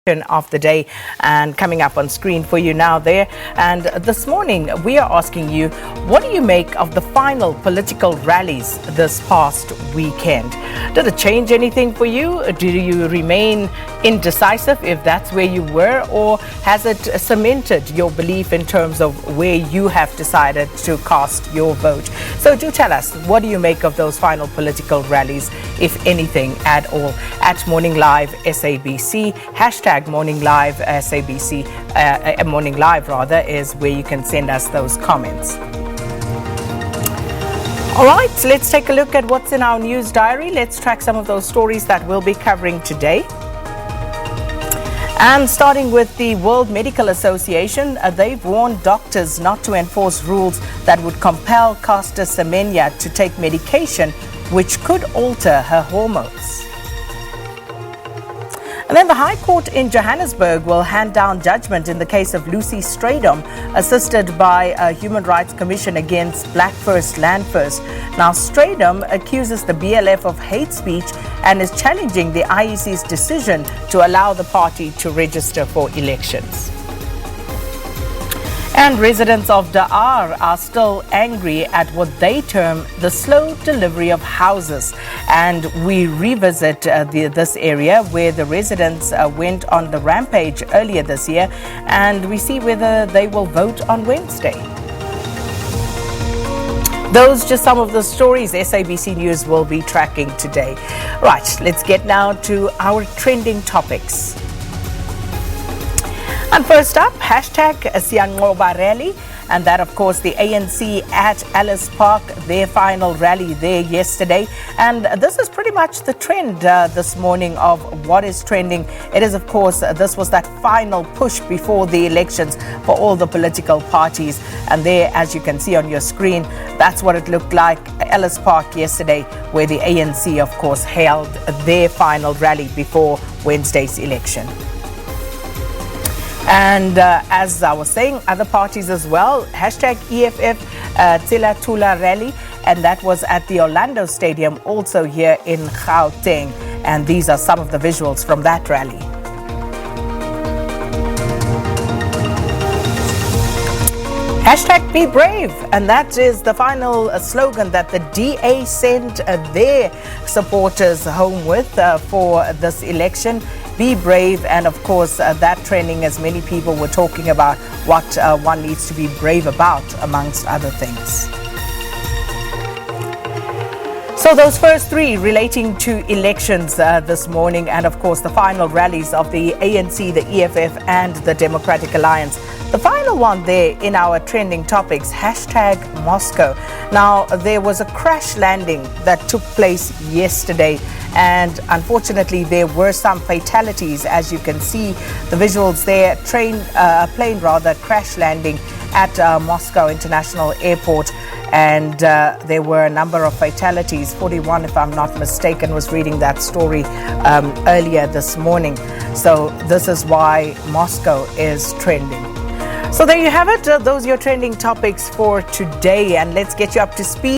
of the day and coming up on screen for you now there. And this morning we are asking you, what do you make of the final political rallies this past weekend? Did it change anything for you? Do you remain indecisive if that's where you were, or has it cemented your belief in terms of where you have decided to cast your vote? So do tell us, what do you make of those final political rallies, if anything at all? At Morning Live SABC, hashtag Morning Live SABC, Morning Live rather, is where you can send us those comments. All right, so let's take a look at what's in our news diary. Let's track some of those stories that we'll be covering today. And starting with the World Medical Association, they've warned doctors not to enforce rules that would compel Caster Semenya to take medication which could alter her hormones. And then the High Court in Johannesburg will hand down judgment in the case of Lucy Strydom, assisted by a Human Rights Commission against Black First, Land First. Now, Strydom accuses the BLF of hate speech and is challenging the IEC's decision to allow the party to register for elections. And residents of Daar are still angry at what they term the slow delivery of houses. And we revisit this area where the residents went on the rampage earlier this year, and we see whether they will vote on Wednesday. Those just some of the stories SABC News will be tracking today. Right, let's get now to our trending topics. And first up, hashtag Siyanqoba rally, and that of course the ANC at Ellis Park, their final rally there yesterday. And this is pretty much the trend this morning of what is trending. It is of course, this was that final push before the elections for all the political parties. And there, as you can see on your screen, that's what it looked like, Ellis Park yesterday, where the ANC of course held their final rally before Wednesday's election. And as I was saying, other parties as well, hashtag EFF Tsila Tula rally, and that was at the Orlando Stadium, also here in Gauteng. And these are some of the visuals from that rally. Hashtag Be Brave, and that is the final slogan that the DA sent their supporters home with for this election. Be brave, and of course that trending, as many people were talking about what one needs to be brave about, amongst other things. So those first three relating to elections this morning, and of course the final rallies of the ANC, the EFF and the Democratic Alliance. The final one there in our trending topics, hashtag Moscow. Now, there was a crash landing that took place yesterday, and unfortunately there were some fatalities. As you can see the visuals there, plane crash landing at Moscow International Airport, and there were a number of fatalities. 41, if I'm not mistaken, was reading that story earlier this morning. So this is why Moscow is trending. So there you have it. Those are your trending topics for today, and let's get you up to speed.